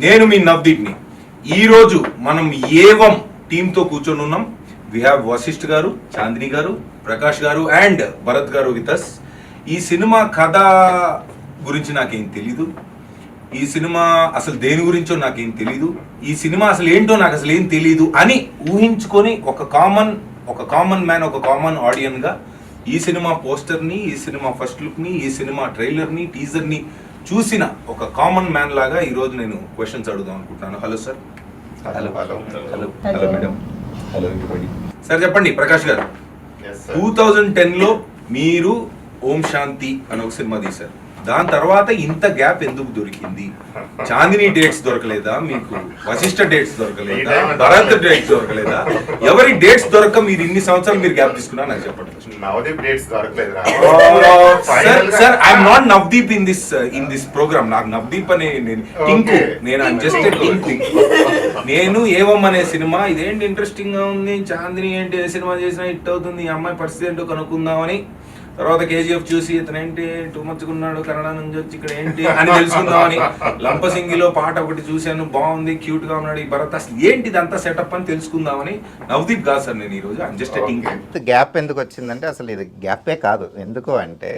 నేను మీ నవదీప్ని. ఈరోజు మనం ఏవం టీంతో కూర్చొని ఉన్నాం. వి హ్యావ్ వశిష్ఠ్ గారు, చాందిని గారు, ప్రకాష్ గారు అండ్ భరత్ గారు విత్ అస్. ఈ సినిమా కథ గురించి నాకేం తెలీదు, ఈ సినిమా అసలు దేని గురించో నాకేం తెలీదు, ఈ సినిమా అసలు ఏంటో నాకు అసలు ఏం తెలీదు అని ఊహించుకొని ఒక కామన్ మ్యాన్, ఒక కామన్ ఆడియన్గా ఈ సినిమా పోస్టర్ని, ఈ సినిమా ఫస్ట్ లుక్ని, ఈ సినిమా ట్రైలర్ని, టీజర్ని చూసిన ఒక కామన్ మ్యాన్ లాగా ఈరోజు నేను క్వశ్చన్స్ అడుగుదాం అనుకుంటున్నాను. Hello sir. Hello hello hello hello madam. Hello everybody. Sir చెప్పండి, ప్రకాష్ గారు, 2010లో మీరు ఓం శాంతి అని ఒక సినిమా తీశారు. దాని తర్వాత ఇంత గ్యాప్ ఎందుకు దొరికింది? చాందిని డేట్స్ దొరకలేదా మీకు? వశిష్ఠ డేట్స్ దొరకలేదా? భరత్ డేట్స్ దొరకలేదా? ఎవరి డేట్స్ దొరక మీరు ఇన్ని సంవత్సరాలు మీరు గ్యాప్ తీసుకున్నా నాకు చెప్పండి. నవదీప్ డేట్స్ దొరకలేదు sir I'm not Navdeep in this programme. నాకు నవదీప్ అనే టింకు, నేను జస్ట్ టింకు. నేను ఏవం అనే సినిమా ఇదేంటి ఇంట్రెస్టింగ్ గా ఉంది, చాందిని ఏంటి ఏ సినిమా చేసినా హిట్ అవుతుంది, ఈ అమ్మాయి పరిస్థితి ఏంటో కనుక్కుందామని, తర్వాత కేజీఎఫ్ చూసి ఇతనేంటి టూ మచ్గా ఉన్నాడు, కన్నడ నుంచి వచ్చి ఇక్కడ ఏంటి అని తెలుసుకుందామని, లంపసింగిలో పాట ఒకటి చూశాను, బాగుంది, క్యూట్ గా ఉన్నాడు ఈ భరత్, అసలు ఏంటి ఇదంతా సెటప్ అని తెలుసుకుందామని నవదీప్ కాదు సార్ నేను ఈరోజు. జస్ట్ గ్యాప్ ఎందుకు వచ్చిందంటే అసలు ఇది గ్యాపే కాదు. ఎందుకు అంటే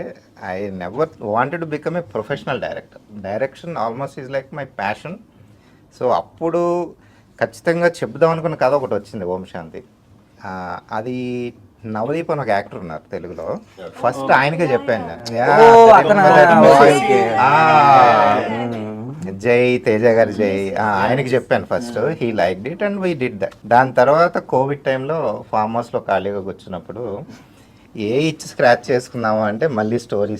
I never wanted to become a professional director. Direction almost is like my passion. So అప్పుడు ఖచ్చితంగా చెప్దాం అనుకున్న కథ ఒకటి వచ్చింది, ఓం శాంతి. అది నవదీప్ అని ఒక యాక్టర్ ఉన్నారు తెలుగులో, ఫస్ట్ ఆయనకే చెప్పాను జై తేజ గారి జై, ఆయనకి చెప్పాను first. He like it and we did that. దాని తర్వాత కోవిడ్ టైంలో ఫామ్ హౌస్లో ఖాళీగా కూర్చున్నప్పుడు ఇచ్చి స్క్రాచ్ చేసుకుందాము అంటే మళ్ళీ స్టోరీ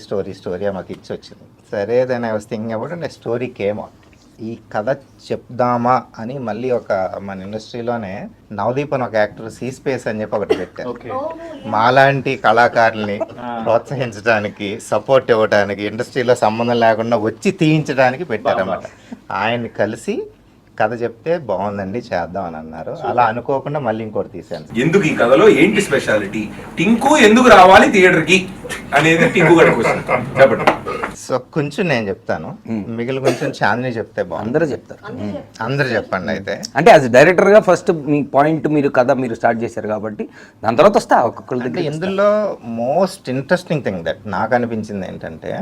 మాకు ఇచ్చి వచ్చింది. సరే then I was thinking about and story came out. ఈ కథ చెప్దామా అని మళ్ళీ ఒక మన ఇండస్ట్రీలోనే నవదీప్ అని ఒక యాక్టర్ సీ స్పేస్ అని చెప్పి ఒకటి పెట్టారు. మాలాంటి కళాకారుల్ని ప్రోత్సహించడానికి, సపోర్ట్ ఇవ్వడానికి, ఇండస్ట్రీలో సంబంధం లేకుండా వచ్చి తీయించడానికి పెట్టారన్నమాట. ఆయన్ని కలిసి కథ చెప్తే బాగుందండి చేద్దాం అని అన్నారు. అలా అనుకోకుండా మళ్ళీ ఇంకోటి తీశాను. ఎందుకు ఈ కథలో ఏంటి స్పెషాలిటీ? టింకు ఎందుకు రావాలి థియేటర్కి అనేది టింకు గారి క్వశ్చన్. చెప్పండి. సో కొంచెం నేను చెప్తాను, మిగిలిన కొంచెం చాందిని చెప్తే బాగుంది. అందరూ చెప్తారు, అందరూ చెప్పండి. అయితే అంటే యాజ్ డైరెక్టర్ గా ఫస్ట్ మీ పాయింట్, మీరు కథ మీరు స్టార్ట్ చేశారు కాబట్టి దాని తర్వాత వస్తా ఒక్కొక్కరి దగ్గర. ఇందులో మోస్ట్ ఇంట్రెస్టింగ్ థింగ్ దట్ నాకు అనిపించింది ఏంటంటే,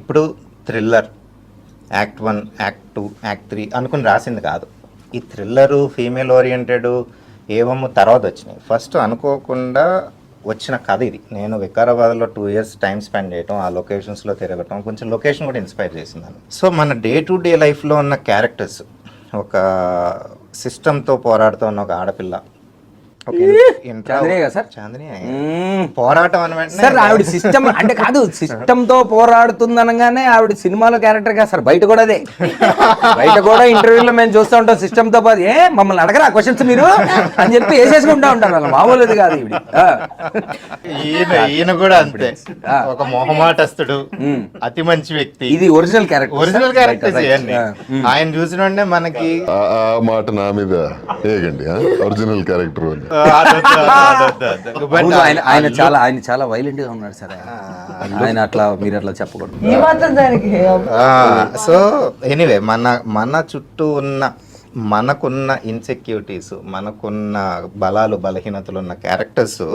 ఇప్పుడు థ్రిల్లర్ యాక్ట్ 1, యాక్ట్ 2, యాక్ట్ 3 అనుకుని రాసింది కాదు. ఈ థ్రిల్లరు, ఫీమేల్ ఓరియంటెడ్ ఏమో తర్వాత వచ్చినాయి. ఫస్ట్ అనుకోకుండా వచ్చిన కథ ఇది. నేను వికారాబాద్లో 2 years టైం స్పెండ్ చేయటం, ఆ లొకేషన్స్లో తిరగటం, కొంచెం లొకేషన్ కూడా ఇన్స్పైర్ చేసింది. సో మన డే టు డే లైఫ్లో ఉన్న క్యారెక్టర్స్, ఒక సిస్టంతో పోరాడుతూ ఉన్న ఒక ఆడపిల్ల, పోరాటం అని సార్ ఆవిడ సిస్టమ్ అంటే కాదు, సిస్టమ్ తో పోరాడుతుంది అనగానే ఆవిడ సినిమాలో క్యారెక్టర్ కాదు సార్, బయట కూడా అదే. బయట కూడా ఇంటర్వ్యూలో మేము చూస్తూ ఉంటాం సిస్టమ్ తో పాటు. మమ్మల్ని అడగరా క్వశ్చన్స్ మీరు అని చెప్పి వేసేసుకుంటా ఉంటారు. అలా మామూలుది కాదు ఈవిడ. ఈయన కూడా అంతే, ఒక మొహమాటస్తుడు, అతి మంచి వ్యక్తి. ఇది ఒరిజినల్ క్యారెక్టర్. ఆయన చూసిన మనకి మాట నా మీద ఒరిజినల్ క్యారెక్టర్. ఆయన చాలా వైలెంట్ గా ఉన్నాడు సార్. ఆయన అట్లా మీరు అట్లా చెప్పకూడదు. సో ఎనీవే మన చుట్టూ ఉన్న మనకున్న ఇన్సెక్యూరిటీస్, మనకున్న బలాలు బలహీనతలు ఉన్న క్యారెక్టర్స్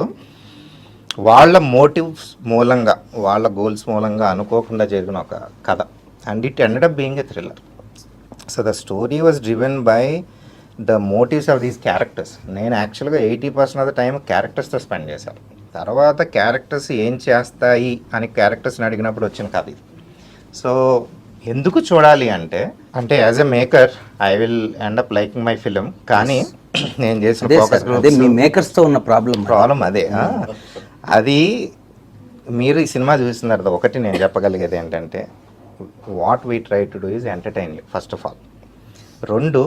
వాళ్ళ మోటివ్స్ మూలంగా, వాళ్ళ గోల్స్ మూలంగా అనుకోకుండా జరిగిన ఒక కథ. And it ended up being a thriller. So the story was driven by the motifs of these characters. నేను యాక్చువల్గా 80% ఆఫ్ ద టైం క్యారెక్టర్స్తో స్పెండ్ చేశాను. తర్వాత క్యారెక్టర్స్ ఏం చేస్తాయి అని క్యారెక్టర్స్ని అడిగినప్పుడు వచ్చిన కథ ఇది. సో ఎందుకు చూడాలి అంటే as a maker I will end up liking my film. కానీ నేను చేసిన ఫోకస్ మీ మేకర్స్తో ఉన్న ప్రాబ్లం అదే. అది మీరు ఈ సినిమా చూసిన తర్వాత ఒకటి నేను చెప్పగలిగేది ఏంటంటే, what we try to do is entertain you first of all. 2,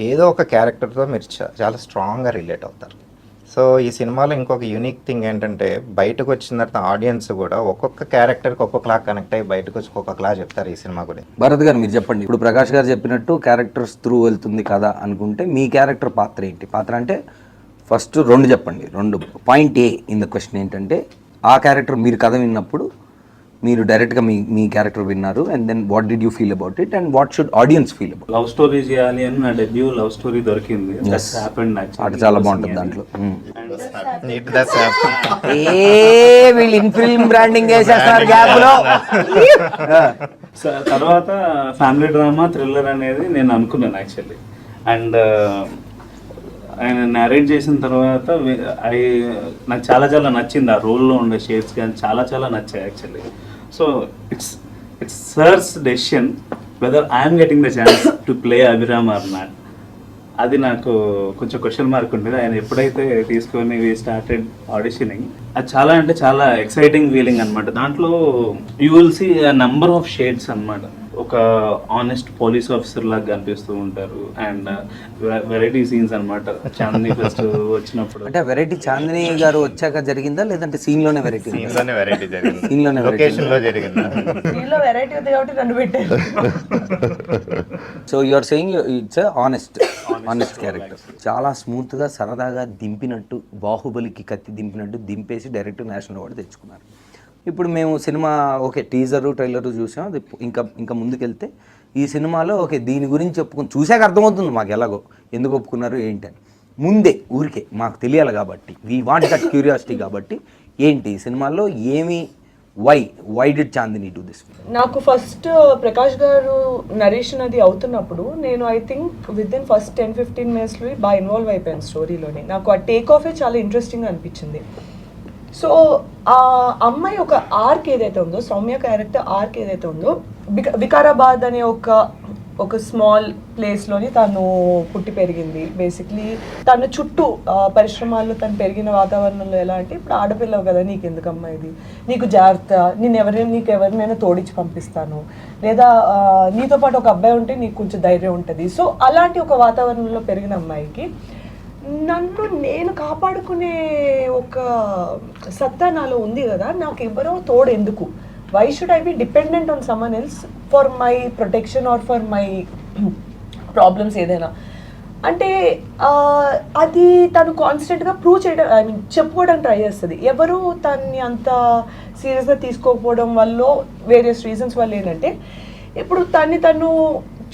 ఏదో ఒక క్యారెక్టర్తో మీరు చాలా స్ట్రాంగ్గా రిలేట్ అవుతారు. సో ఈ సినిమాలో ఇంకొక యూనిక్ థింగ్ ఏంటంటే, బయటకు వచ్చిన తర్వాత ఆడియన్స్ కూడా ఒక్కొక్క క్యారెక్టర్కి ఒక్కొక్కలా కనెక్ట్ అయ్యి బయటకు వచ్చి ఒక్కొక్కలా చెప్తారు ఈ సినిమా గురించి. భరత్ గారు మీరు చెప్పండి. ఇప్పుడు ప్రకాష్ గారు చెప్పినట్టు క్యారెక్టర్స్ త్రూ వెళ్తుంది కదా అనుకుంటే, మీ క్యారెక్టర్ పాత్ర ఏంటి? పాత్ర అంటే ఫస్ట్ 2 చెప్పండి. 2 point a in the question ఏంటంటే, ఆ క్యారెక్టర్ మీరు కథ విన్నప్పుడు మీరు డైరెక్ట్గా మీ క్యారెక్టర్ విన్నారు and then what did you feel about it and what should audience feel about? Love story చేయాలి అని నా డెబ్యూ లవ్ స్టోరీ దొరికింది. పాట చాలా బాగుంటుంది దాంట్లో. వీళ్ళు ఇన్ ఫిల్మ్ బ్రాండింగ్ చేసేస్తున్నారు గ్యాప్ లో. తర్వాత ఫ్యామిలీ డ్రామా థ్రిల్లర్ అనేది నేను అనుకున్నాను యాక్చువల్లీ. అండ్ ఆయన నేరేట్ చేసిన తర్వాత నాకు చాలా చాలా నచ్చింది. ఆ రోల్లో ఉండే షేడ్స్ కానీ చాలా చాలా నచ్చాయి actually. So it's sir's decision whether I'm getting the chance to play Abhiram or not. అది నాకు కొంచెం క్వశ్చన్ మార్క్ ఉండేది. ఆయన ఎప్పుడైతే తీసుకొని స్టార్టెడ్ ఆడిషనింగ్, అది చాలా అంటే చాలా ఎక్సైటింగ్ ఫీలింగ్ అనమాట. దాంట్లో you will see number of shades అనమాట. ఒక ఆనెస్ట్ పోలీస్ ఆఫీసర్ లాగా కనిపిస్తూ ఉంటారు అండ్ వెరైటీ సీన్స్ అనమాట. చాందిని ఫస్ట్ వచ్చినప్పుడు అంటే వెరైటీ చాందిని గారు వచ్చాక జరిగిందా లేదంటే సీన్ లోనే వెరైటీ? వెరైటీ జరిగింది, సీన్ లోనే లొకేషన్ లో జరిగింది. దీనిలో వెరైటీ ఉంది కాబట్టి నన్ను పెట్టారు. So you are saying it's honest character. చాలా స్మూత్ గా సరదాగా దింపినట్టు, బాహుబలికి కత్తి దింపినట్టు దింపేసి డైరెక్ట్ నేషనల్ అవార్డు తెచ్చుకున్నారు. ఇప్పుడు మేము సినిమా ఓకే టీజరు ట్రైలరు చూసాం. అది ఇంకా ముందుకెళ్తే ఈ సినిమాలో ఓకే దీని గురించి చెప్పుకుని చూసాక అర్థమవుతుంది మాకు ఎలాగో ఎందుకు ఒప్పుకున్నారు ఏంటి అని. ముందే ఊరికే మాకు తెలియాలి కాబట్టి వీ వాంట్ దట్ క్యూరియాసిటీ కాబట్టి ఏంటి ఈ సినిమాలో ఏమి why did Chandini do this? నాకు ఫస్ట్ ప్రకాష్ గారు నరేషన్ అది అవుతున్నప్పుడు నేను I think with in first 10-15 మినిట్స్లో బాగా ఇన్వాల్వ్ అయిపోయాను స్టోరీలోనే. నాకు ఆ టేక్ ఆఫే చాలా ఇంట్రెస్టింగ్గా అనిపించింది. సో ఆ అమ్మాయి ఒక ఆర్క్ ఏదైతే ఉందో, సౌమ్య క్యారెక్టర్ ఆర్క్ ఏదైతే ఉందో, వికారాబాద్ అనే ఒక స్మాల్ ప్లేస్లోని తను పుట్టి పెరిగింది. బేసిక్లీ తన చుట్టూ పరిశ్రమాల్లో తను పెరిగిన వాతావరణంలో ఎలా అంటే, ఇప్పుడు ఆడపిల్లవు కదా నీకు ఎందుకమ్మా ఇది, నీకు జాగ్రత్త, నీకు ఎవరినైనా తోడించి పంపిస్తాను, లేదా నీతో పాటు ఒక అబ్బాయి ఉంటే నీకు కొంచెం ధైర్యం ఉంటుంది. సో అలాంటి ఒక వాతావరణంలో పెరిగిన అమ్మాయికి నన్ను నేను కాపాడుకునే ఒక సత్తా నాలో ఉంది కదా, నాకు ఎవరో తోడు ఎందుకు, why should I be dependent on someone else for my protection or for my problems ఏదైనా అంటే అది తను కాన్స్టెంట్గా ప్రూవ్ చేయడం, ఐ మీన్ చెప్పుకోవడానికి ట్రై చేస్తుంది. ఎవరు తన్ని అంత సీరియస్గా తీసుకోకపోవడం వల్ల వేరియస్ రీజన్స్ వల్ల ఏంటంటే, ఇప్పుడు తను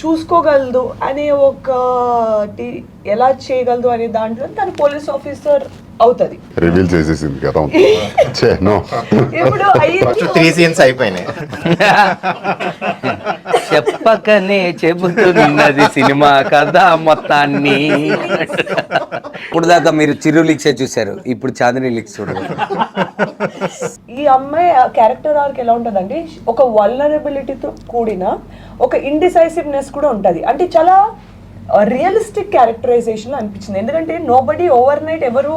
చూసుకోగలదు అనే ఒకటి ఎలా చేయగలదు అనే దాంట్లో తను పోలీస్ ఆఫీసర్ అవుతుంది. రివీల్ చేసేసింది కదా. ఇప్పుడు 3 scenes అయిపోయినాయి. చెప్పకనే చెబుతున్నది సినిమా కథ మొత్తాన్ని. ఇప్పుడు దాకా మీరు చిరు లిక్సే చూశారు, ఇప్పుడు చాందిని లిక్స్ చూడరు. ఈ అమ్మాయి క్యారెక్టర్ ఆర్క్ ఎలా ఉంటుందంటే, ఒక వల్నరబిలిటీతో కూడిన ఒక ఇండిసైసివ్నెస్ కూడా ఉంటుంది. అంటే చాలా రియలిస్టిక్ క్యారెక్టరైజేషన్ అనిపించింది. ఎందుకంటే నోబడీ ఓవర్ నైట్ ఎవరు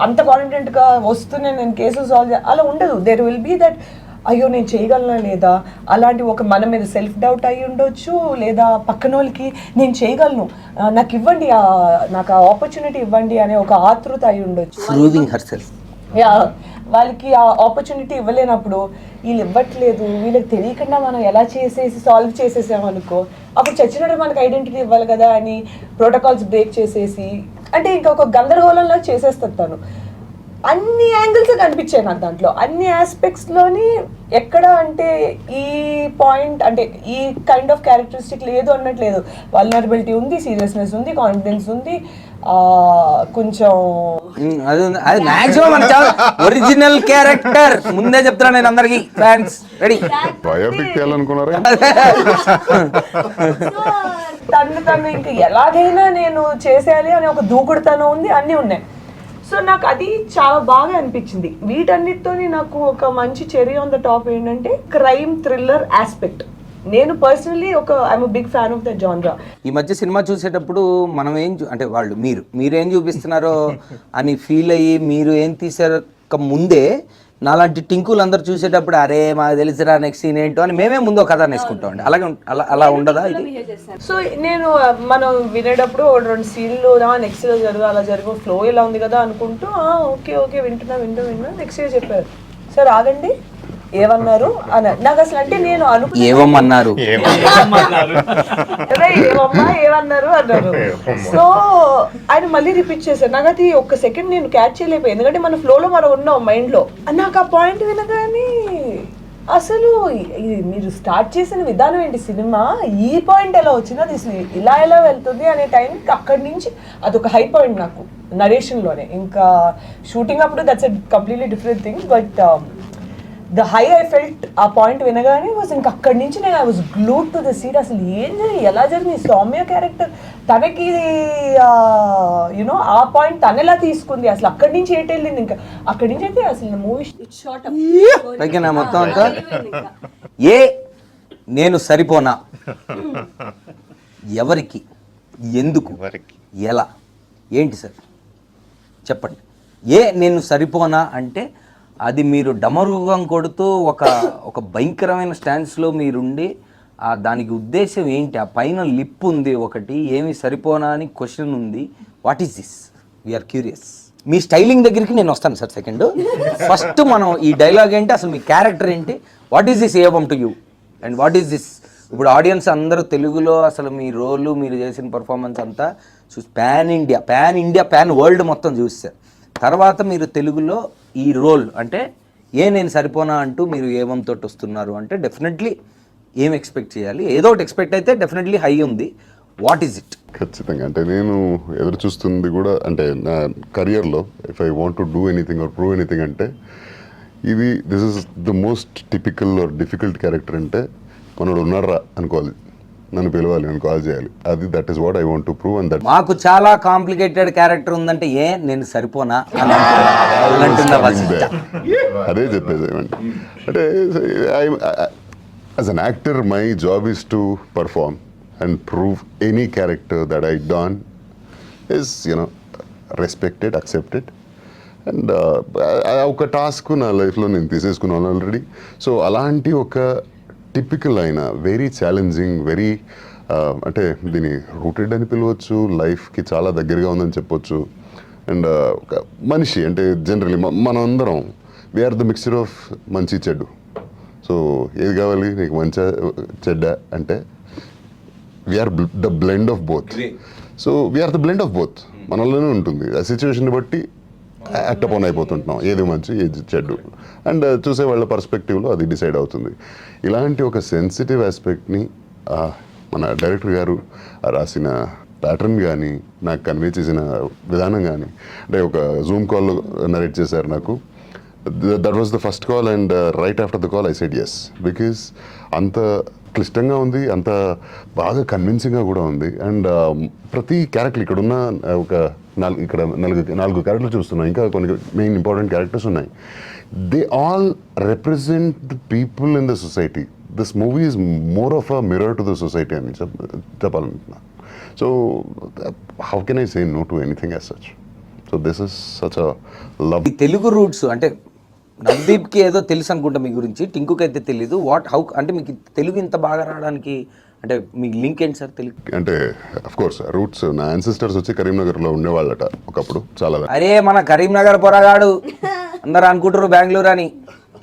అంత కాన్ఫిడెంట్గా వస్తూనే నేను కేసులు సాల్వ్ అలా ఉండదు. దేర్ విల్ బీ దట్ అయ్యో నేను చేయగలనా లేదా, అలాంటి ఒక మన మీద సెల్ఫ్ డౌట్ అయ్యి ఉండొచ్చు, లేదా పక్కన వాళ్ళకి నేను చేయగలను, నాకు ఇవ్వండి, నాకు ఆ ఆపర్చునిటీ ఇవ్వండి అనే ఒక ఆతృత అయి ఉండొచ్చు. Proving herself. యా, వాళ్ళకి ఆ ఆపర్చునిటీ ఇవ్వలేనప్పుడు వీళ్ళు ఇవ్వట్లేదు, వీళ్ళకి తెలియకుండా మనం ఎలా సాల్వ్ చేసేసామనుకో, అప్పుడు చచ్చినట్టు మనకు ఐడెంటిటీ ఇవ్వాలి కదా అని ప్రోటోకాల్స్ బ్రేక్ చేసేసి, అంటే ఇంకొక గందరగోళంలో చేసేస్తాను తను. అన్ని యాంగిల్స్ కనిపించాయి నాకు దాంట్లో, అన్ని ఆస్పెక్ట్స్లోని. ఎక్కడ అంటే ఈ పాయింట్ అంటే ఈ కైండ్ ఆఫ్ క్యారెక్టరిస్టిక్ లేదు అన్నట్లేదు. వల్నరబిలిటీ ఉంది, సీరియస్నెస్ ఉంది, కాన్ఫిడెన్స్ ఉంది, కొంచెం అది మాక్సిమం ఒరిజినల్ క్యారెక్టర్. ముందే చెప్తున్నా నేను అందరికి ఫ్యాన్స్ రెడీ. బయోపిక్ చేయాలనుకున్నారా? తను ఇంకా ఎలాగైనా నేను చేసేయాలి అనే ఒక దూకుడుతనం ఉంది, అన్నీ ఉన్నాయి. సో నాకు అది చాలా బాగా అనిపించింది. వీటన్నిటితోని నాకు ఒక మంచి చెరీ ఆన్ ద టాప్ ఏంటంటే క్రైమ్ థ్రిల్లర్ ఆస్పెక్ట్. నేను personally I'm big fan of the genre. ఈ మధ్య సినిమా చూసేటప్పుడు మనం అంటే మీరేం చూపిస్తున్నారో అని ఫీల్ అయ్యి మీరు ఏం తీసాక ముందే నాలాంటి టింకులు అందరు చూసేటప్పుడు అరే మాకు తెలిసిరా నెక్స్ట్ సీన్ ఏంటో అని మేమే ముందు ఒక కథ నేర్చుకుంటాం. అలాగే అలా ఉండదా ఇది? సో నేను మనం వినేటప్పుడు 2 సీన్లు నెక్స్ట్ జరుగు అలా జరుగు ఫ్లో ఇలా ఉంది కదా అనుకుంటూ ఓకే వింటున్నా నెక్స్ట్ ఇయర్ చెప్పారు, సార్ ఆగండి ఏమన్నారు అని. నాకు అసలు అంటే నేను ఏమన్నారు ఏమన్నారు అన్నారు. సో ఆయన మళ్ళీ రిపీట్ చేశారు. నాకు అది ఒక్క సెకండ్ నేను క్యాచ్ చేయలేకపోయాను, ఎందుకంటే మన ఫ్లోలో మనం ఉన్నాం మైండ్లో. నాకు ఆ పాయింట్ వినగానే అసలు మీరు స్టార్ట్ చేసిన విధానం ఏంటి, సినిమా ఈ పాయింట్ ఎలా వచ్చింది, అది అసలు ఇలా ఎలా వెళ్తుంది అనే టైంకి అక్కడి నుంచి అదొక హై పాయింట్ నాకు నరేషన్లోనే. ఇంకా షూటింగ్ అప్పుడు that's a completely different thing, but the high I felt ఆ పాయింట్ వినగానే వాజ్ ఇంకా అక్కడి నుంచి నేను I was glued to the seat. అసలు ఏం జరిగింది, ఎలా జరిగింది, సౌమ్య క్యారెక్టర్ తనకి యూనో ఆ పాయింట్ తను ఎలా తీసుకుంది, అసలు అక్కడి నుంచి ఏంటి వెళ్ళింది, ఇంకా అక్కడి నుంచి అయితే అసలు మూవీ పైకి నా మొత్తం అంతా నేను సరిపోనా, ఎవరికి, ఎందుకు, ఎలా, ఏంటి సార్ చెప్పండి. నేను సరిపోనా అంటే అది మీరు డమరుగం కొడుతూ ఒక భయంకరమైన స్టాండ్స్లో మీరుండి దానికి ఉద్దేశం ఏంటి, ఆ పైన లిప్ ఉంది ఒకటి, ఏమి సరిపోనా అని క్వశ్చన్ ఉంది, what is this, we're curious. మీ స్టైలింగ్ దగ్గరికి నేను వస్తాను సార్ సెకండ్. ఫస్ట్ మనం ఈ డైలాగ్ ఏంటి, అసలు మీ క్యారెక్టర్ ఏంటి, what is this evam to you and what is this. ఇప్పుడు ఆడియన్స్ అందరూ తెలుగులో అసలు మీ రోలు మీరు చేసిన పర్ఫార్మెన్స్ అంతా చూసి పాన్ ఇండియా పాన్ వరల్డ్ మొత్తం చూస్తారు. తర్వాత మీరు తెలుగులో ఈ రోల్ అంటే నేను సరిపోనా అంటూ మీరు ఏమంతో వస్తున్నారు అంటే డెఫినెట్లీ ఏం ఎక్స్పెక్ట్ చేయాలి, ఏదో ఒకటి ఎక్స్పెక్ట్ అయితే డెఫినెట్లీ హై ఉంది. What is it? ఖచ్చితంగా అంటే నేను ఎదురు చూస్తుంది కూడా అంటే నా కెరియర్లో if I want to do anything or prove anything అంటే this is the most typical or difficult character. అంటే మనోడు ఉన్నారా అనుకోవాలి, నన్ను పిలవాలి, నన్ను కాల్ చేయాలి, అది that is what I want to prove. And that మాకు చాలా కాంప్లికేటెడ్ క్యారెక్టర్ ఉందంటే నేను సరిపోనా అని అంటున్నా. అదే చెప్పేది అంటే as an actor my job is to perform and prove any character that I done is you know respected, accepted. And ఒక టాస్క్ నా లైఫ్లో నేను తీసేసుకున్నాను ఆల్రెడీ. సో అలాంటి ఒక టిపికల్ అయిన వెరీ ఛాలెంజింగ్, వెరీ అంటే దీన్ని రూటెడ్ అని పిలవచ్చు, లైఫ్కి చాలా దగ్గరగా ఉందని చెప్పొచ్చు. అండ్ ఒక మనిషి అంటే జనరలీ మనం అందరం వీఆర్ ద మిక్చర్ ఆఫ్ మంచి చెడ్డు. సో ఏది కావాలి నీకు, మంచి చెడ్డ అంటే we're the blend of both. So we're the blend of both, మనలోనే ఉంటుంది. ఆ సిచ్యువేషన్ బట్టి యాక్టపోన్ అయిపోతుంటున్నాం, ఏది మంచి ఏది చెడ్డు. అండ్ చూసే వాళ్ళ పర్స్పెక్టివ్లో అది డిసైడ్ అవుతుంది. ఇలాంటి ఒక సెన్సిటివ్ ఆస్పెక్ట్ని మన డైరెక్టర్ గారు రాసిన ప్యాటర్న్ కానీ, నాకు కన్వే చేసిన విధానం కానీ, అంటే ఒక జూమ్ కాల్లో నరేట్ చేశారు నాకు. That was the first call and right after the call I said yes, because అంత క్లిష్టంగా ఉంది, అంత బాగా కన్విన్సింగ్గా కూడా ఉంది. అండ్ ప్రతి క్యారెక్టర్ ఇక్కడున్న ఒక నాలుగు క్యారెక్టర్లు చూస్తున్నాం, ఇంకా కొన్ని మెయిన్ ఇంపార్టెంట్ క్యారెక్టర్స్ ఉన్నాయి. They all represent the people in the society. This movie is more of a mirror to the society అని చెప్పాలనుకుంటున్నా. So how can I say no to anything as such. So this is such a love. ఈ Telugu roots అంటే నవదీప్కి ఏదో తెలుసు అనుకుంటా మీ గురించి, టింకుకి అయితే తెలీదు. హౌ అంటే మీకు తెలుగు ఇంత బాగా రావడానికి అంటే మీ లింక్ ఏంటి సార్ తెలుగు? అంటే అఫ్ కోర్స్ రూట్స్, నా యాన్సిస్టర్స్ వచ్చి కరీంనగర్లో ఉండేవాళ్ళట ఒకప్పుడు చాలా. అరే మన కరీంనగర్ పొరగాడు అందరు అనుకుంటారు బెంగళూరు అని,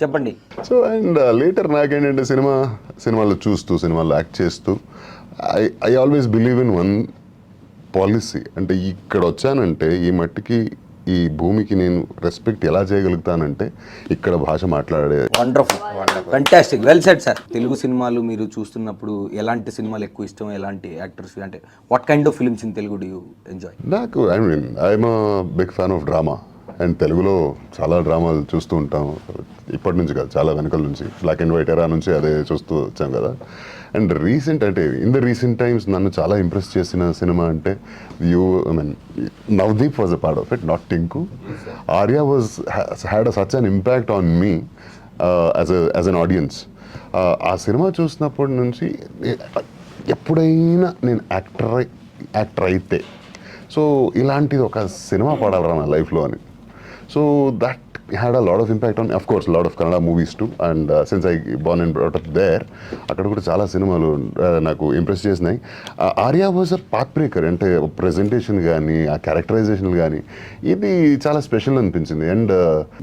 చెప్పండి. సో అండ్ లేటర్ నాకేంటంటే సినిమాలు చూస్తూ, సినిమాలు యాక్ట్ చేస్తూ I always believe in one policy. అంటే ఇక్కడ వచ్చానంటే ఈ మట్టికి ఈ భూమికి నేను రెస్పెక్ట్ ఎలా చేయగలుగుతానంటే ఇక్కడ భాష మాట్లాడే. Wonderful, fantastic, well said sir. Telugu సినిమాలు మీరు చూస్తున్నప్పుడు ఎలాంటి సినిమాలు ఎక్కువ ఇష్టం, ఎలాంటి యాక్టర్స్, అంటే what kind of films in Telugu do you enjoy? నాకు I'm big fan of drama. And తెలుగులో చాలా డ్రామాలు చూస్తూ ఉంటాం, ఇప్పటి నుంచి కాదు, చాలా వెనకల నుంచి, బ్లాక్ అండ్ వైట్ ఎరా నుంచి అదే చూస్తూ వచ్చాం కదా. అండ్ రీసెంట్ అంటే ఇన్ ద రీసెంట్ టైమ్స్ నన్ను చాలా ఇంప్రెస్ చేసిన సినిమా అంటే Navdeep was a part of it, not Tinku. Arya had such an impact on me as an audience. ఆ సినిమా చూసినప్పటి నుంచి ఎప్పుడైనా నేను యాక్టర్ అయితే సో ఇలాంటిది ఒక సినిమా పడాలరా నా లైఫ్లో అని. So that had a lot of impact on, of course, a lot of Kannada movies too. And since I born and brought up there, అక్కడ కూడా చాలా సినిమాలు నాకు ఇంప్రెస్ చేసినాయి. Arya was a path breaker. అంటే ప్రెజెంటేషన్ కానీ, ఆ క్యారెక్టరైజేషన్ కానీ ఇది చాలా స్పెషల్ అనిపించింది. అండ్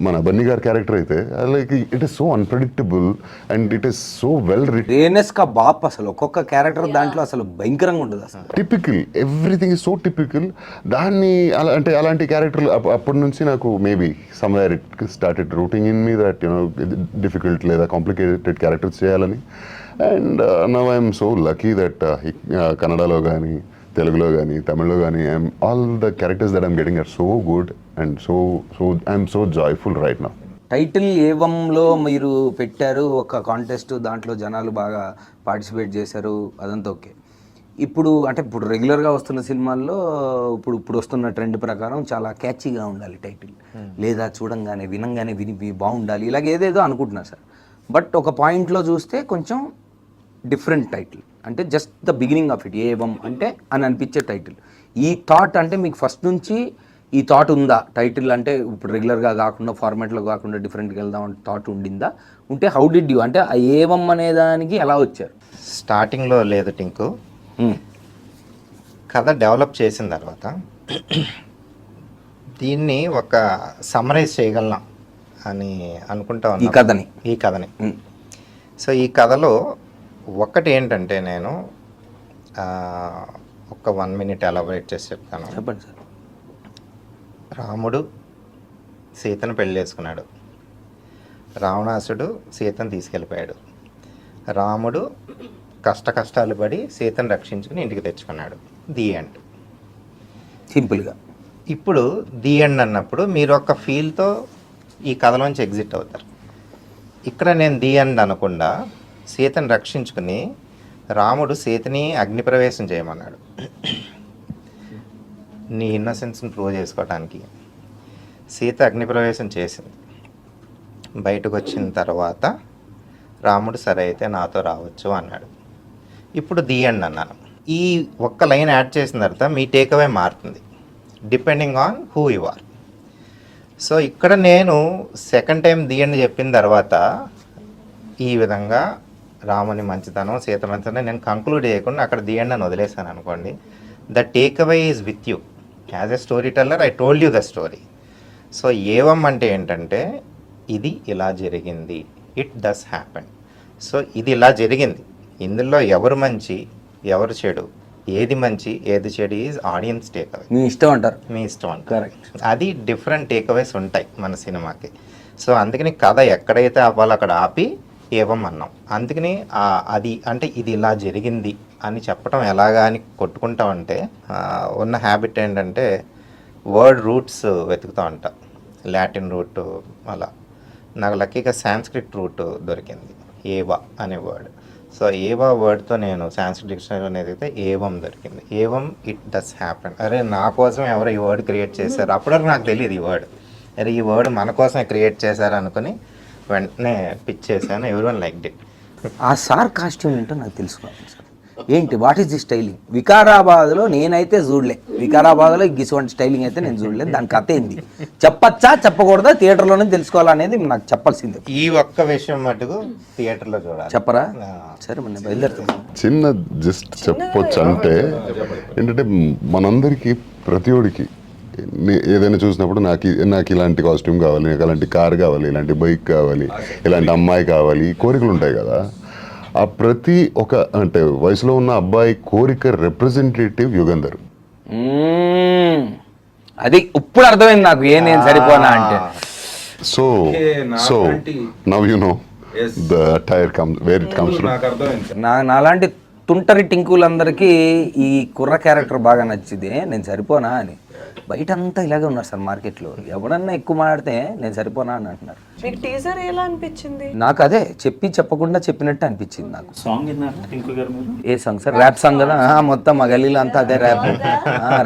మన బన్నీ గారి క్యారెక్టర్ అయితే like it is so unpredictable and it is so well written. రేనెస్ కా బాప్ అసలు ఒక్కొక్క క్యారెక్టర్ దాంట్లో అసలు భయంకరంగా ఉంటుంది అసలు. Typical, everything is so typical. దాన్ని అంటే అలాంటి క్యారెక్టర్లు అప్పటి నుంచి నాకు maybe somewhere it started rooting in me that, you know, difficult లేదా complicated characters చేయాలని. And now I'm so lucky that కన్నడలో కానీ తెలుగులో కానీ తమిళ్లో కానీ all the characters that I'm getting are so good and so I'm so joyful right now. Title ఏవంలో మీరు పెట్టారు, ఒక కాంటెస్ట్, దాంట్లో జనాలు బాగా పార్టిసిపేట్ చేశారు, అదంతా ఓకే. ఇప్పుడు అంటే ఇప్పుడు రెగ్యులర్గా వస్తున్న సినిమాల్లో ఇప్పుడు వస్తున్న ట్రెండ్ ప్రకారం చాలా క్యాచీగా ఉండాలి టైటిల్, లేదా చూడంగానే వినంగానే విని బాగుండాలి, ఇలాగ ఏదేదో అనుకుంటున్నారు సార్. బట్ ఒక పాయింట్లో చూస్తే కొంచెం డిఫరెంట్ టైటిల్, అంటే just the beginning of it, Evam అంటే అని అనిపించే టైటిల్. ఈ థాట్ అంటే మీకు ఫస్ట్ నుంచి ఈ థాట్ ఉందా? టైటిల్ అంటే ఇప్పుడు రెగ్యులర్గా కాకుండా ఫార్మాట్లో కాకుండా డిఫరెంట్గా వెళ్దాం అంటే థాట్ ఉండిందా? ఉంటే హౌ డిడ్ యూ, అంటే ఆ ఏవం అనే దానికి ఎలా వచ్చారు? స్టార్టింగ్లో లేదు టింకు, కథ డెవలప్ చేసిన తర్వాత దీన్ని ఒక సమ్మరైజ్ చేయగలం అని అనుకుంటా ఉన్నాను ఈ కథని. సో ఈ కథలో ఒక్కటి ఏంటంటే, నేను ఒక 1 minute ఎలాబరేట్ చేసి చెప్తాను. చెప్పండి సార్. రాముడు సీతను పెళ్లి చేసుకున్నాడు, రావణాసుడు సీతను తీసుకెళ్ళిపోయాడు, రాముడు కష్టాలు పడి సీతను రక్షించుకుని ఇంటికి తెచ్చుకున్నాడు. ది ఎండ్, సింపుల్గా. ఇప్పుడు ది ఎండ్ అన్నప్పుడు మీరు ఒక ఫీల్తో ఈ కథలోంచి ఎగ్జిట్ అవుతారు. ఇక్కడ నేను ది ఎండ్ అనకుండా సీతను రక్షించుకుని రాముడు సీతని అగ్నిప్రవేశం చేయమన్నాడు నీ ఇన్నోసెన్స్ని ప్రూవ్ చేసుకోవడానికి. సీత అగ్నిప్రవేశం చేసింది. బయటకు వచ్చిన తర్వాత రాముడు సరే అయితే నాతో రావచ్చు అన్నాడు. ఇప్పుడు ది ఎండ్ అన్నాను. ఈ ఒక్క లైన్ యాడ్ చేసిన తర్వాత మీ టేక్అవే మారుతుంది depending on who you are. So ఇక్కడ నేను సెకండ్ టైం ది ఎండ్ చెప్పిన తర్వాత ఈ విధంగా రాముని మంచితనం, సీత మంచితనం నేను కంక్లూడ్ చేయకుండా అక్కడ ది ఎండ్ అని వదిలేసాను అనుకోండి. The takeaway is with you. As a story teller I told you the story. So Evam అంటే ఏంటంటే, ఇది ఇలా జరిగింది, ఇట్ డస్ హ్యాపెన్. సో ఇది ఇలా జరిగింది, ఇందులో ఎవరు మంచి ఎవరు చెడు, ఏది మంచి ఏది చెడు ఈజ్ ఆడియన్స్ టేక్అవే. మీ ఇష్టం అంటారు. మీ ఇష్టం అంటారు. కరెక్ట్. అది డిఫరెంట్ టేక్అవేస్ ఉంటాయి మన సినిమాకి. సో అందుకని కథ ఎక్కడైతే ఆపాలో అక్కడ ఆపి ఏవం అన్నాం. అందుకని అది అంటే ఇది ఇలా జరిగింది అని చెప్పడం ఎలాగా అని కొట్టుకుంటామంటే, ఉన్న హ్యాబిట్ ఏంటంటే వర్డ్ రూట్స్ వెతుకుతూ ఉంటాం. లాటిన్ రూట్ అలా. నాకు లక్కీగా సాంస్క్రిట్ రూట్ దొరికింది, ఏవా అనే వర్డ్. సో ఏవా వర్డ్తో నేను సాంస్క్రిట్ డిక్షనరీలో ఎదిగితే ఏవం దొరికింది. ఏవం ఇట్ డస్ హ్యాపెన్. అరే నా కోసం ఎవరు ఈ వర్డ్ క్రియేట్ చేశారు, అప్పటివరకు నాకు తెలియదు ఈ వర్డ్. అరే ఈ వర్డ్ మన కోసమే క్రియేట్ చేశారు అనుకుని వెంటనే పిచ్ చేశాను. Everyone like it. ఆ సార్ కాస్ట్యూమ్ ఏంటో నాకు తెలుసుకోవాలి సార్. ఏంటి, వాట్ ఈస్ ది స్టైలింగ్? వికారాబాద్లో నేనైతే చూడలే, వికారాబాద్లో ఇటువంటి స్టైలింగ్ అయితే నేను చూడలేదు. దాని కథ ఏంది, చెప్పచ్చా చెప్పకూడదా, థియేటర్లోనే తెలుసుకోవాలనేది నాకు చెప్పాల్సిందే. ఈ ఒక్క విషయం మటుకు థియేటర్లో చూడాలి. చెప్పరా? సరే మన బయలుదేరుతాం. చిన్న జస్ట్ చెప్పొచ్చు అంటే ఏంటంటే, మనందరికీ ప్రతిఒడికి ఏదైనా చూసినప్పుడు నాకు ఇలాంటి కాస్ట్యూమ్ కావాలి, నాకు అలాంటి కార్ కావాలి, ఇలాంటి బైక్ కావాలి, ఇలాంటి అమ్మాయి కావాలి, కోరికలు ఉంటాయి కదా. ఆ ప్రతి ఒక అంటే వయసులో ఉన్న అబ్బాయి కోరిక రిప్రజెంటేటివ్ యుగంధర్. అది ఇప్పుడు అర్థమైంది నాకు, నేను సరిపోనా అంటే. So now you know the attire comes where it comes from. నాకు అర్థమైంది. నాలాంటి తుంటరి టింకులందరికీ ఈ కుర్ర క్యారెక్టర్ బాగా నచ్చింది, నేను సరిపోనా అని. బయట అంతా ఇలాగే ఉన్నారు సార్ మార్కెట్లో. ఎవడన్నా ఎక్కువ మాట్లాడితే నేను సరిపోనా అని అంటున్నారు. మీకు టీజర్ ఎలా అనిపించింది? నాకు అదే చెప్పకుండా చెప్పినట్టు అనిపించింది నాకు. సాంగ్ విన్నారా టింకు గారు మీరు? ఏ సాంగ్ సార్? ర్యాప్ సాంగ్ కదా. మొత్తం మా గల్లీలో అంతా అదే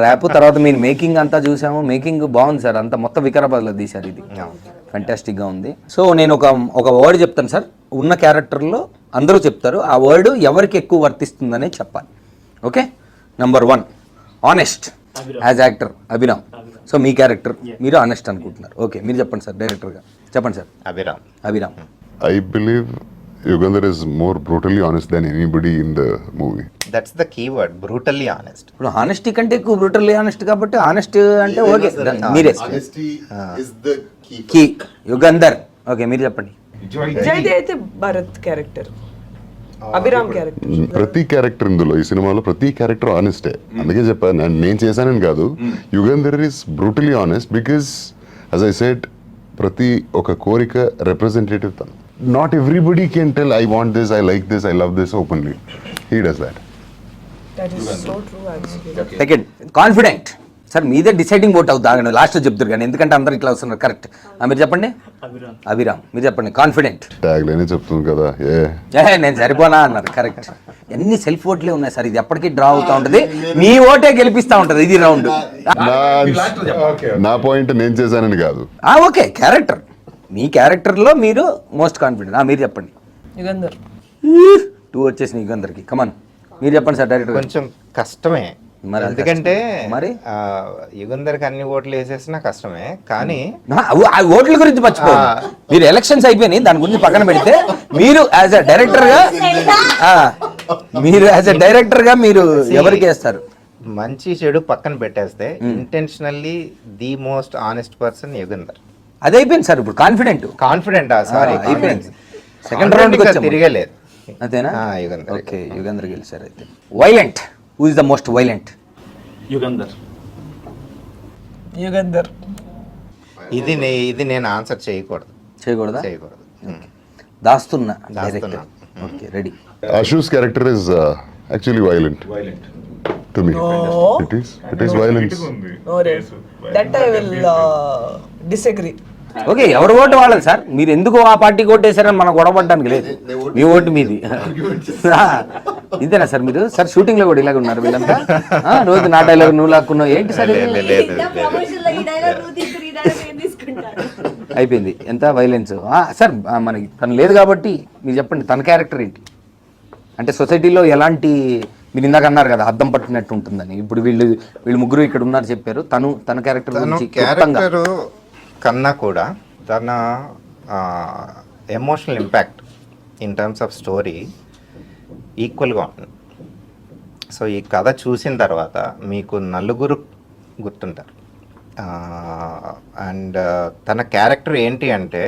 ర్యాప్. తర్వాత మీరు మేకింగ్ అంతా చూసాము. మేకింగ్ బాగుంది సార్, అంతా మొత్తం వికారాబాద్లో తీశారు. ఇది ఫెంటాస్టిక్గా ఉంది. సో నేను ఒక వర్డ్ చెప్తాను సార్, ఉన్న క్యారెక్టర్లో అందరూ చెప్తారు. ఆ వర్డ్ ఎవరికి ఎక్కువ వర్తిస్తుందనే చెప్పాలి. Okay. Number 1 honest. As actor Abhiram. So మీ క్యారెక్టర్ మీరు ఆనెస్ట్ అనుకుంటున్నారు. ఓకే, మీరు చెప్పండి సార్ డైరెక్టర్గా. చెప్పండి sir. Abhiram. I believe Yugandhar is more brutally honest than anybody in the movie. That's the key word, brutally honest. ఇప్పుడు ఆనెస్టీ కంటే ఎక్కువ బ్రూటల్లీ ఆనెస్ట్ కాబట్టి ఆనెస్ట్ అంటే ఓకే, మీరే కీ యుగంధర్. ఓకే, మీరు చెప్పండి. విజయ్ది అయితే భరత్ క్యారెక్టర్, అభిరామ్ క్యారెక్టర్. ప్రతి క్యారెక్టర్ ఇందులో ఈ సినిమాలో ప్రతి క్యారెక్టర్ ఆనెస్టే. అందుకే చెప్పాను, నేను చేశానని కాదు. Yugandhar is brutally honest because as I said ప్రతి ఒక కోరిక రిప్రజెంటేటివ్ తను. Not everybody can tell I want this, I like this, I love this openly. He does that. That is so true actually. Second confident. Sir మీదే deciding vote అవుతా లాస్ట్లో చెప్తారు కానీ ఎందుకంటే అందరు ఇట్లా వస్తున్నారు. కరెక్ట్. మీరు చెప్పండి. అభిరామ్ మీరు చెప్పండి. కాన్ఫిడెంట్. ట్యాగ్ లేనే చెప్తుంది కదా, నేను సరిపోనా అన్నారు. కరెక్ట్. ఎన్ని సెల్ఫ్ ఓట్లే ఉన్నాయి సార్. ఇది ఎప్పటికీ డ్రా అవుతా ఉంటుంది. మీ ఓటే గెలిపిస్తా ఉంటుంది ఇది రౌండ్. నా పాయింట్ నేను చేశానని కాదు. Okay character. మీ క్యారెక్టర్లో మీరు మోస్ట్ కాన్ఫిడెంట్. మీరు చెప్పండి. యుగంధర్ 2 వచ్చేసి యుగంధర్కి. కమాన్ మీరు చెప్పండి సార్ డైరెక్టర్. కొంచెం కష్టమే మరి ఎందుకంటే మరి యుగంధర్కి అన్ని ఓట్లు వేసేసినా కష్టమే. కానీ ఆ ఓట్ల గురించి మర్చిపోండి. మీరు ఎలక్షన్స్ అయిపోయినాయి దాని గురించి పక్కన పెడితే మీరు యాజ్ అ డైరెక్టర్ గా మీరు ఎవరికి వేస్తారు? మంచి చెడు పక్కన పెట్టేస్తే intentionally the most honest person Yugandhar. అది అయిపోయింది సార్. ఇప్పుడు కాన్ఫిడెంట్ సారీ అయిపోయింది. సెకండ్ రౌండ్ తిరగలేదు. అంతేనా? యుగంధర్. ఓకే యుగంధర్ గెలిచారు. అయితే violent. Who is the most violent? Yugandhar. ఇది నేను ఆన్సర్ చేయకూడదు. చేయకూడదా? చేయకూడదు. దాస్తున్నా director. Okay ready. Ashu's character is actually violent to me. It is violence. No, that I will disagree. Okay ఎవరు ఓటు వాళ్ళది సార్. మీరు ఎందుకు ఆ పార్టీకి ఓటు వేసారని మనం గొడవపడడానికి లేదు. మీ ఓటు మీది. ఇంతేనా సార్ మీరు? సార్ షూటింగ్ లో కూడా ఇలాగ ఉన్నారు వీళ్ళంతా. రోజు నా డైలాగ్ నువ్వు లాక్కున్నావు ఏంటి సార్? అయిపోయింది. ఎంత వైలెన్స్ సార్. మనకి తను లేదు కాబట్టి మీరు చెప్పండి తన క్యారెక్టర్ ఏంటి? అంటే సొసైటీలో ఎలాంటి, మీరు ఇందాక అన్నారు కదా అద్దం పట్టినట్టు ఉంటుందని. ఇప్పుడు వీళ్ళు ముగ్గురు ఇక్కడ ఉన్నారు చెప్పారు. తన క్యారెక్టర్ క్యారెక్టర్ కన్నా కూడా తన emotional impact in terms of story ఈక్వల్గా ఉంటుంది. సో ఈ కథ చూసిన తర్వాత మీకు నలుగురు గుర్తుంటారు. అండ్ తన క్యారెక్టర్ ఏంటి అంటే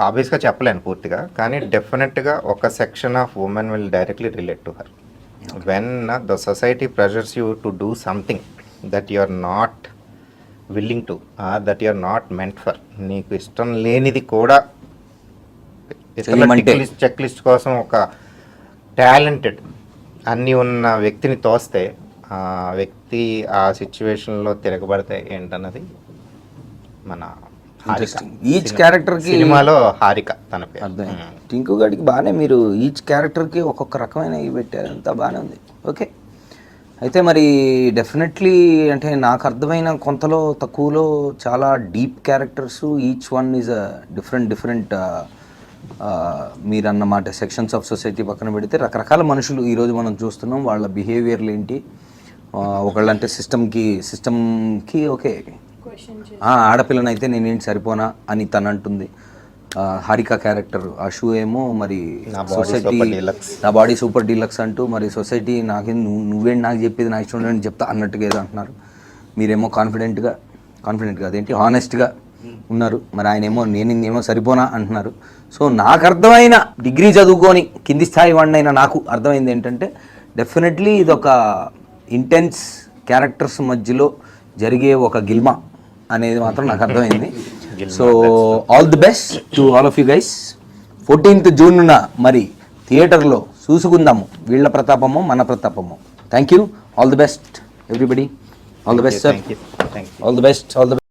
ఆబ్వియస్గా చెప్పలేను పూర్తిగా, కానీ డెఫినెట్గా ఒక section of women will directly relate to her. When the society pressures you to do something that you are not willing to, that you are not meant for, నీకు ఇష్టం లేనిది కూడా చెక్ లిస్ట్ కోసం ఒక టాలెంటెడ్ అన్నీ ఉన్న వ్యక్తిని తోస్తే ఆ వ్యక్తి ఆ సిచ్యువేషన్లో తిరగబడితే ఏంటన్నది మన ఈచ్ క్యారెక్టర్ కి సినిమాలో హారిక తన పేరు. అర్థం. టింకు గారికి బాగానే మీరు ఈచ్ క్యారెక్టర్కి ఒక్కొక్క రకమైన ఇవి పెట్టారు. అంతా బాగానే ఉంది. ఓకే అయితే మరి డెఫినెట్లీ అంటే నాకు అర్థమైన కొంతలో తక్కువలో చాలా deep characters. Each one is a different మీరు అన్నమాట సెక్షన్స్ ఆఫ్ సొసైటీ పక్కన పెడితే రకరకాల మనుషులు ఈరోజు మనం చూస్తున్నాం. వాళ్ళ బిహేవియర్లు ఏంటి, ఒకళ్ళంటే సిస్టమ్కి ఓకే ఆడపిల్లనైతే నేనేంటి సరిపోనా అని తను అంటుంది. హారిక క్యారెక్టర్ అషు ఏమో మరి సొసైటీ నా బాడీ సూపర్ డీలక్స్ అంటూ మరి సొసైటీ నాకేం నువ్వేంటి నాకు చెప్పేది నా ఇష్టం లేని చెప్తా అన్నట్టుగా ఏదో అంటున్నారు. మీరేమో కాన్ఫిడెంట్గా అదేంటి హానెస్ట్గా ఉన్నారు. మరి ఆయన ఏమో నేనేమో సరిపోనా అంటున్నారు. సో నాకు అర్థమైన డిగ్రీ చదువుకొని కింది స్థాయి వాడినైనా నాకు అర్థమైంది ఏంటంటే డెఫినెట్లీ ఇదొక ఇంటెన్స్ క్యారెక్టర్స్ మధ్యలో జరిగే ఒక గిల్మా అనేది మాత్రం నాకు అర్థమైంది. So all the best to all of you guys. 14th జూన్న మరి థియేటర్లో చూసుకుందాము వీళ్ళ ప్రతాపము మన ప్రతాపము. Thank you. All the best everybody. All the best sir. All the best.